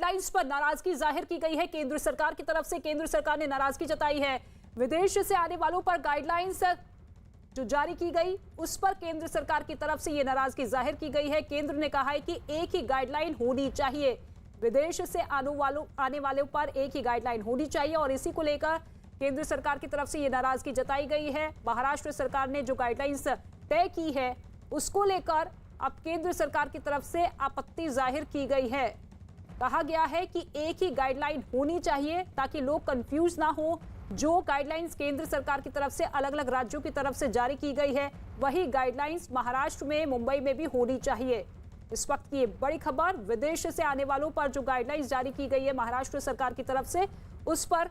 Guidelines पर नाराजगी जाहिर की गई है केंद्र सरकार की तरफ से। केंद्र सरकार ने नाराजगी जताई है। विदेश से आने वालों पर गाइडलाइंस जो जारी की गई उस पर केंद्र सरकार की तरफ से यह नाराजगी जाहिर की गई है। केंद्र ने कहा है कि एक ही गाइडलाइन होनी चाहिए, विदेश से आने वालों पर एक ही गाइडलाइन होनी चाहिए और इसी को लेकर केंद्र सरकार की तरफ से यह नाराजगी जताई गई है। महाराष्ट्र सरकार ने जो गाइडलाइंस तय की है उसको लेकर अब केंद्र सरकार की तरफ से आपत्ति जाहिर की गई है। कहा गया है कि एक ही गाइडलाइन होनी चाहिए ताकि लोग कंफ्यूज ना हो। जो गाइडलाइंस केंद्र सरकार की तरफ से अलग अलग राज्यों की तरफ से जारी की गई है वही गाइडलाइंस महाराष्ट्र में, मुंबई में भी होनी चाहिए। इस वक्त की बड़ी खबर, विदेश से आने वालों पर जो गाइडलाइंस जारी की गई है महाराष्ट्र सरकार की तरफ से उस पर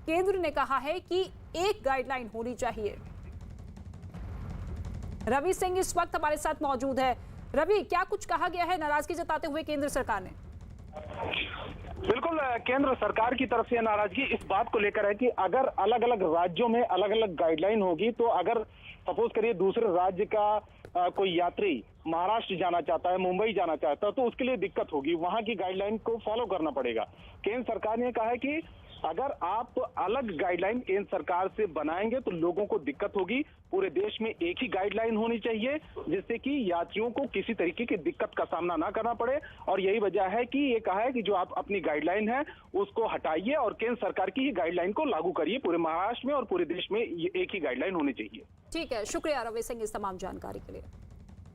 केंद्र ने कहा है कि एक गाइडलाइन होनी चाहिए। रवि सिंह इस वक्त हमारे साथ मौजूद है। रवि, क्या कुछ कहा गया है नाराजगी जताते हुए केंद्र सरकार ने? बिल्कुल, केंद्र सरकार की तरफ से नाराजगी इस बात को लेकर है कि अगर अलग अलग राज्यों में अलग अलग गाइडलाइन होगी तो अगर सपोज करिए दूसरे राज्य का कोई यात्री महाराष्ट्र जाना चाहता है, मुंबई जाना चाहता है तो उसके लिए दिक्कत होगी, वहां की गाइडलाइन को फॉलो करना पड़ेगा। केंद्र सरकार ने कहा है कि अगर आप अलग गाइडलाइन केंद्र सरकार से बनाएंगे तो लोगों को दिक्कत होगी। पूरे देश में एक ही गाइडलाइन होनी चाहिए जिससे कि यात्रियों को किसी तरीके की दिक्कत का सामना ना करना पड़े। और यही वजह है कि ये कहा है कि जो आप अपनी गाइडलाइन है उसको हटाइए और केंद्र सरकार की ही गाइडलाइन को लागू करिए। पूरे महाराष्ट्र में और पूरे देश में ये एक ही गाइडलाइन होनी चाहिए। ठीक है, शुक्रिया रवि सिंह इस तमाम जानकारी के लिए।